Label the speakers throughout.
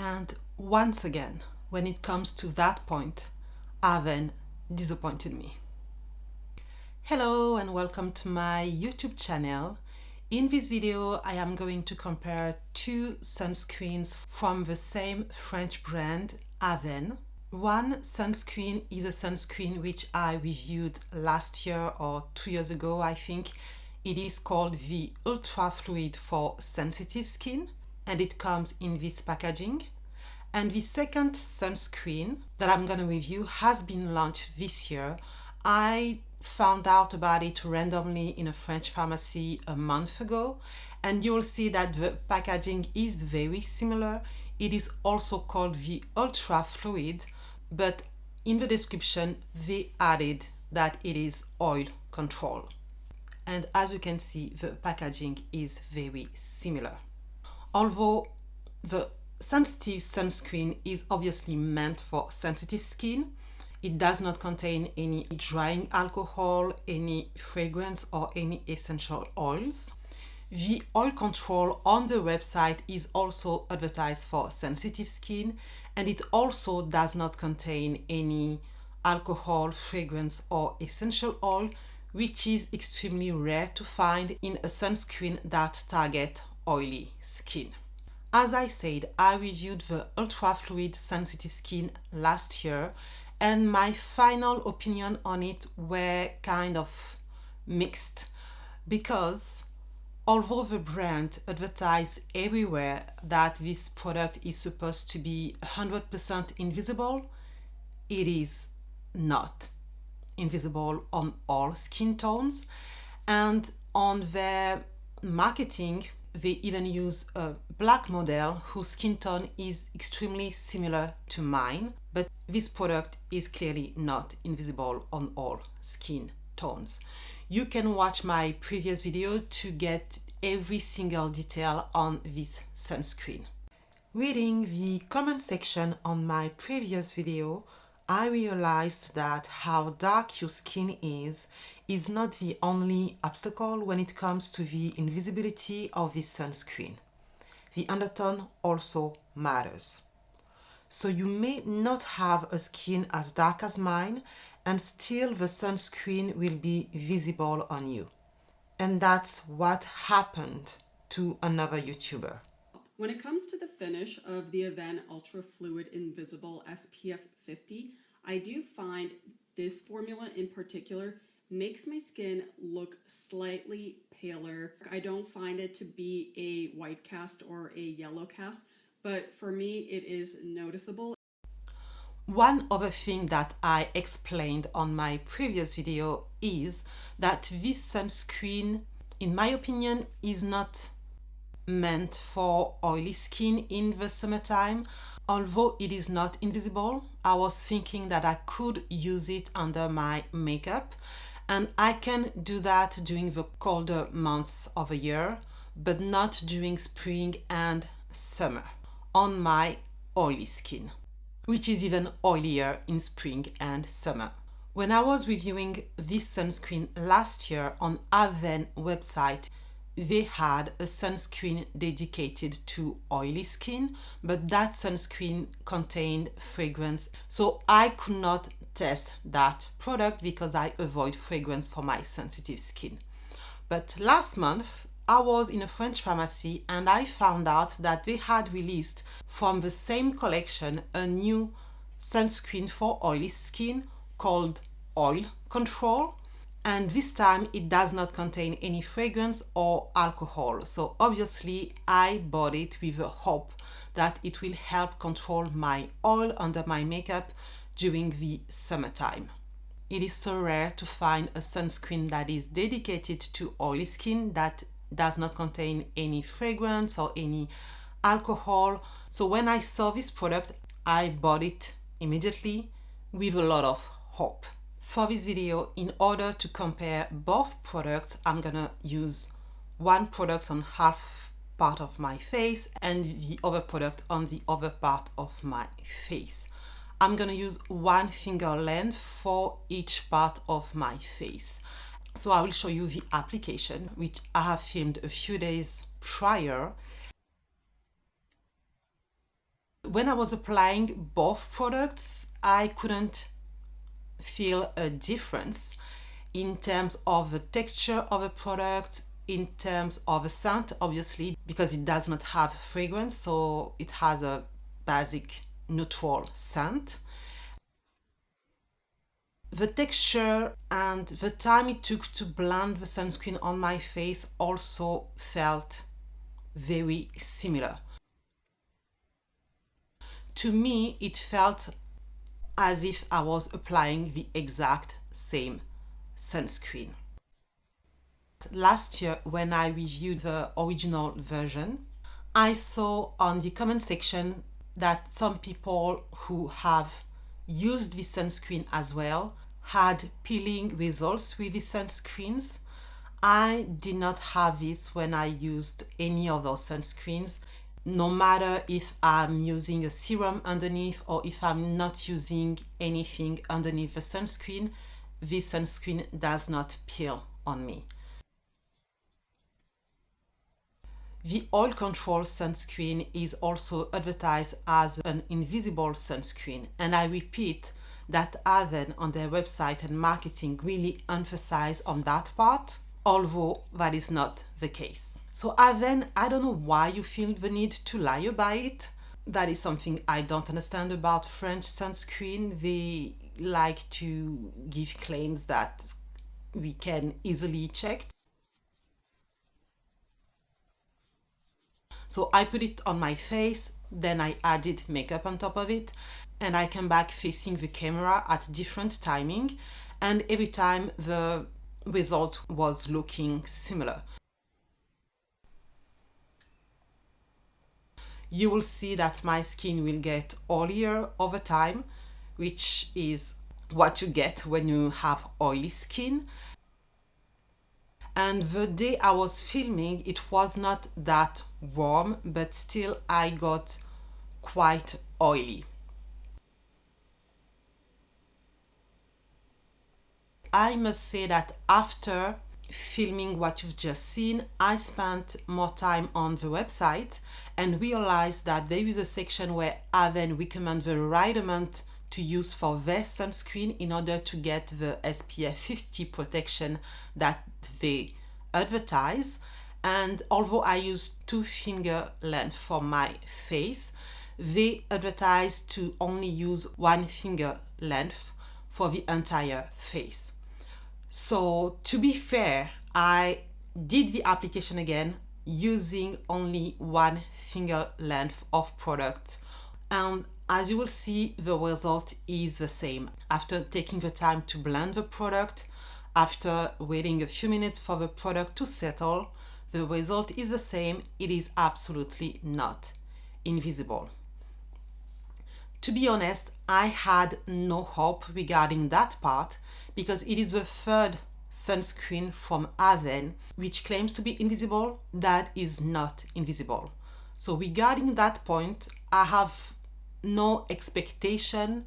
Speaker 1: And once again, when it comes to that point, Avene disappointed me. Hello and welcome to my YouTube channel. In this video, I am going to compare two sunscreens from the same French brand, Avene. One sunscreen is a sunscreen which I reviewed last year or 2 years ago, I think. It is called the Ultra Fluid for sensitive skin, and it comes in this packaging. And the second sunscreen that I'm going to review has been launched this year. I found out about it randomly in a French pharmacy a month ago, and you will see that the packaging is very similar. It is also called the Ultra Fluid, but in the description they added that it is oil control. And as you can see, the packaging is very similar. Although the sensitive sunscreen is obviously meant for sensitive skin, it does not contain any drying alcohol, any fragrance, or any essential oils. The oil control on the website is also advertised for sensitive skin, and it also does not contain any alcohol, fragrance, or essential oil, which is extremely rare to find in a sunscreen that targets oily skin. As I said, I reviewed the Ultra Fluid Sensitive Skin last year, and my final opinion on it were kind of mixed, because although the brand advertised everywhere that this product is supposed to be 100% invisible, it is not invisible on all skin tones. And on their marketing, they even use a black model whose skin tone is extremely similar to mine, but this product is clearly not invisible on all skin tones. You can watch my previous video to get every single detail on this sunscreen. Reading the comment section on my previous video, I realized that how dark your skin is not the only obstacle when it comes to the invisibility of this sunscreen. The undertone also matters. So you may not have a skin as dark as mine, and still the sunscreen will be visible on you. And that's what happened to another YouTuber.
Speaker 2: When it comes to the finish of the Avene Ultra Fluid Invisible SPF 50, I do find this formula in particular makes my skin look slightly paler. I don't find it to be a white cast or a yellow cast, but for me it is noticeable.
Speaker 1: One other thing that I explained on my previous video is that this sunscreen, in my opinion, is not meant for oily skin in the summertime. Although it is not invisible, I was thinking that I could use it under my makeup, and I can do that during the colder months of the year, but not during spring and summer on my oily skin, which is even oilier in spring and summer. When I was reviewing this sunscreen last year on Avene website, they had a sunscreen dedicated to oily skin, but that sunscreen contained fragrance, so I could not test that product because I avoid fragrance for my sensitive skin. But last month I was in a French pharmacy and I found out that they had released from the same collection a new sunscreen for oily skin called Oil Control. And this time it does not contain any fragrance or alcohol. So obviously I bought it with the hope that it will help control my oil under my makeup during the summertime. It is so rare to find a sunscreen that is dedicated to oily skin that does not contain any fragrance or any alcohol. So when I saw this product, I bought it immediately with a lot of hope. For this video, in order to compare both products, I'm gonna use one product on half part of my face and the other product on the other part of my face. I'm gonna use one finger length for each part of my face. So I will show you the application, which I have filmed a few days prior. when I was applying both products, I couldn't feel a difference in terms of the texture of a product, in terms of a scent, obviously, because it does not have fragrance, so it has a basic neutral scent. The texture and the time it took to blend the sunscreen on my face also felt very similar. To me, it felt as if I was applying the exact same sunscreen. Last year, when I reviewed the original version, I saw on the comment section that some people who have used the sunscreen as well had peeling results with the sunscreens. I did not have this when I used any of those sunscreens. No matter if I'm using a serum underneath or if I'm not using anything underneath the sunscreen, this sunscreen does not peel on me. The oil control sunscreen is also advertised as an invisible sunscreen, and I repeat that Avene on their website and marketing really emphasize on that part, although that is not the case. So Avene, I don't know why you feel the need to lie about it. That is something I don't understand about French sunscreen. They like to give claims that we can easily check. So I put it on my face, then I added makeup on top of it, and I came back facing the camera at different timing, and every time the result was looking similar. You will see that my skin will get oilier over time, which is what you get when you have oily skin. And the day I was filming, it was not that warm, but still I got quite oily. I must say that after filming what you've just seen, I spent more time on the website and realized that there is a section where Avene recommend the right amount to use for their sunscreen in order to get the SPF 50 protection that they advertise. And although I use 2-finger length for my face, they advertise to only use 1-finger length for the entire face. So to be fair, I did the application again using only 1-finger length of product, and as you will see, the result is the same. After taking the time to blend the product, after waiting a few minutes for the product to settle, the result is the same. It is absolutely not invisible. To be honest, I had no hope regarding that part because it is the third sunscreen from Avene which claims to be invisible that is not invisible. So regarding that point, I have no expectation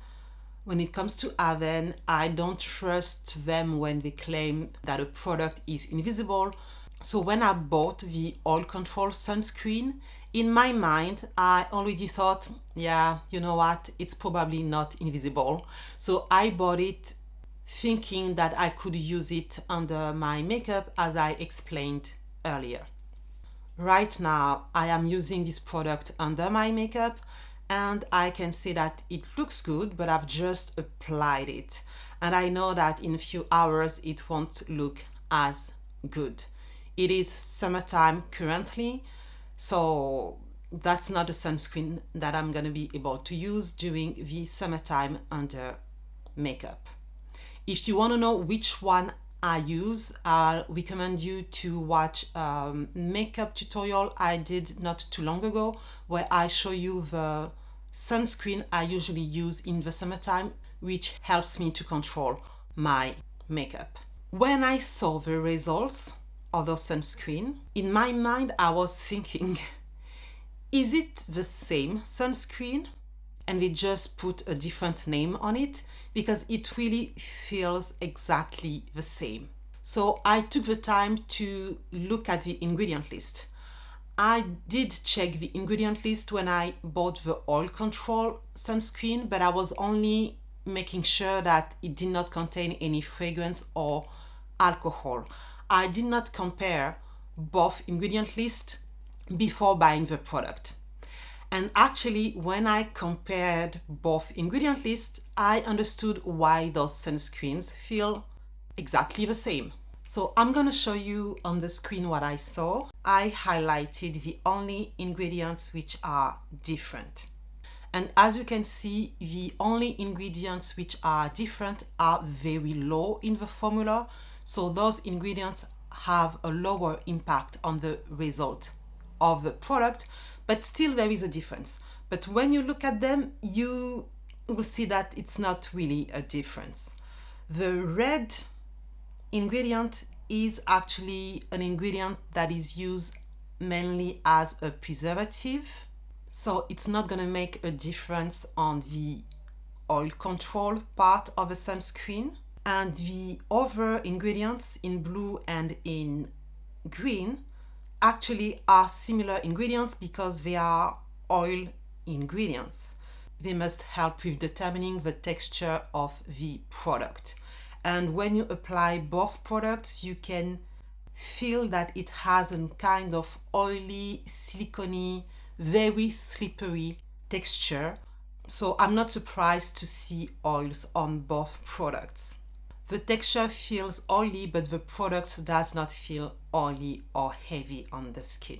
Speaker 1: when it comes to Avene. I don't trust them when they claim that a product is invisible. So when I bought the oil control sunscreen, in my mind, I already thought, yeah, you know what, it's probably not invisible. So I bought it thinking that I could use it under my makeup as I explained earlier. Right now, I am using this product under my makeup and I can say that it looks good, but I've just applied it. And I know that in a few hours, it won't look as good. It is summertime currently, so that's not a sunscreen that I'm gonna be able to use during the summertime under makeup. If you want to know which one I use, I'll recommend you to watch a makeup tutorial I did not too long ago where I show you the sunscreen I usually use in the summertime, which helps me to control my makeup. When I saw the results of the sunscreen, in my mind I was thinking, is it the same sunscreen and they just put a different name on it? Because it really feels exactly the same. So I took the time to look at the ingredient list. I did check the ingredient list when I bought the oil control sunscreen, but I was only making sure that it did not contain any fragrance or alcohol. I did not compare both ingredient lists before buying the product. And actually, when I compared both ingredient lists, I understood why those sunscreens feel exactly the same. So I'm going to show you on the screen what I saw. I highlighted the only ingredients which are different. And as you can see, the only ingredients which are different are very low in the formula. So those ingredients have a lower impact on the result of the product, but still there is a difference. But when you look at them, you will see that it's not really a difference. The red ingredient is actually an ingredient that is used mainly as a preservative. So it's not going to make a difference on the oil control part of a sunscreen. And the other ingredients in blue and in green actually are similar ingredients because they are oil ingredients. They must help with determining the texture of the product. And when you apply both products, you can feel that it has a kind of oily, silicone, very slippery texture. So I'm not surprised to see oils on both products. The texture feels oily, but the product does not feel oily or heavy on the skin.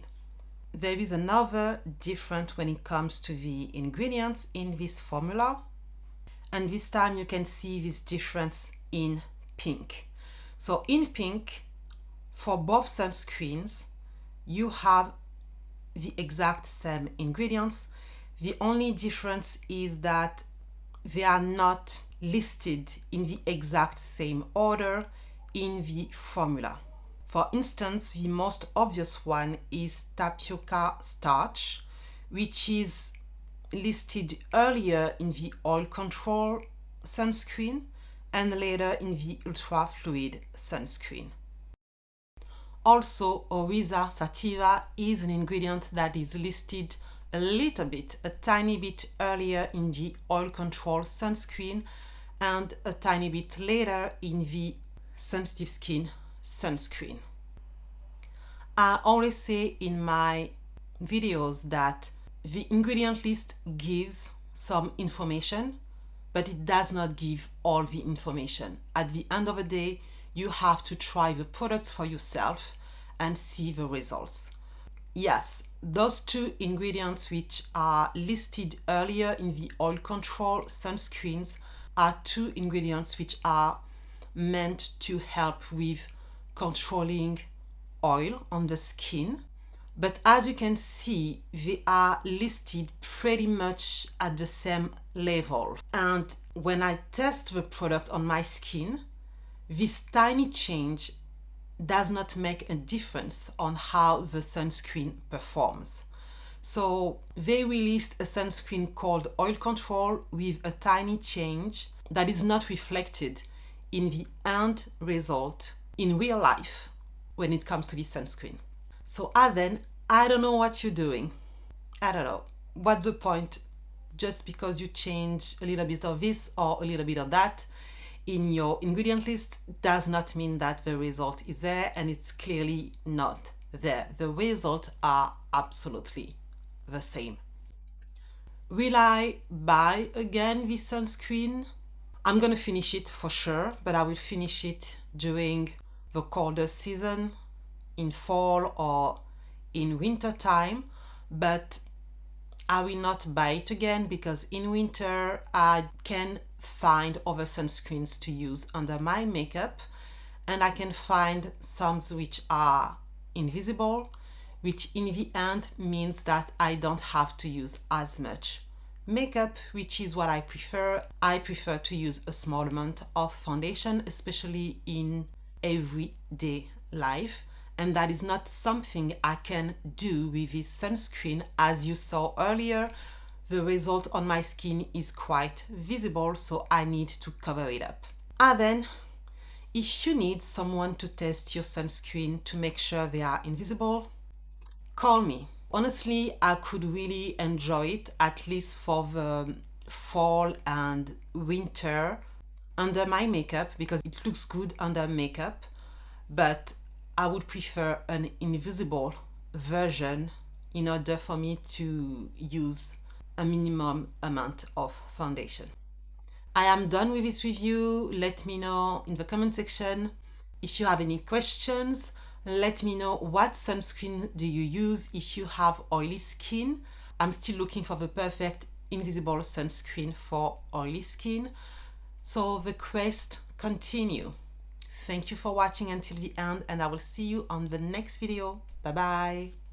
Speaker 1: There is another difference when it comes to the ingredients in this formula. And this time you can see this difference in pink. So in pink, for both sunscreens, you have the exact same ingredients. The only difference is that they are not listed in the exact same order in the formula. For instance, the most obvious one is tapioca starch, which is listed earlier in the oil control sunscreen and later in the ultra fluid sunscreen. Also, Oryza sativa is an ingredient that is listed a tiny bit earlier in the oil control sunscreen and a tiny bit later in the sensitive skin sunscreen. I always say in my videos that the ingredient list gives some information, but it does not give all the information. At the end of the day, you have to try the products for yourself and see the results. Yes, those two ingredients which are listed earlier in the oil control sunscreens are two ingredients which are meant to help with controlling oil on the skin. But as you can see, they are listed pretty much at the same level. And when I test the product on my skin, this tiny change does not make a difference on how the sunscreen performs. So they released a sunscreen called Oil Control with a tiny change that is not reflected in the end result in real life when it comes to this sunscreen. So Avene, I don't know what you're doing. I don't know. What's the point? Just because you change a little bit of this or a little bit of that in your ingredient list does not mean that the result is there, and it's clearly not there. The results are absolutely the same. Will I buy again this sunscreen? I'm gonna finish it for sure, but I will finish it during the colder season in fall or in winter time, but I will not buy it again because in winter I can find other sunscreens to use under my makeup, and I can find some which are invisible, which in the end means that I don't have to use as much makeup, which is what I prefer. I prefer to use a small amount of foundation, especially in everyday life, and that is not something I can do with this sunscreen. As you saw earlier, the result on my skin is quite visible, so I need to cover it up. And then, if you need someone to test your sunscreen to make sure they are invisible, Call me. Honestly, I could really enjoy it, at least for the fall and winter, under my makeup, because it looks good under makeup, but I would prefer an invisible version in order for me to use a minimum amount of foundation. I am done with this review. Let me know in the comment section if you have any questions. Let me know what sunscreen do you use if you have oily skin. I'm still looking for the perfect invisible sunscreen for oily skin. So the quest continue. Thank you for watching until the end, and I will see you on the next video. Bye bye.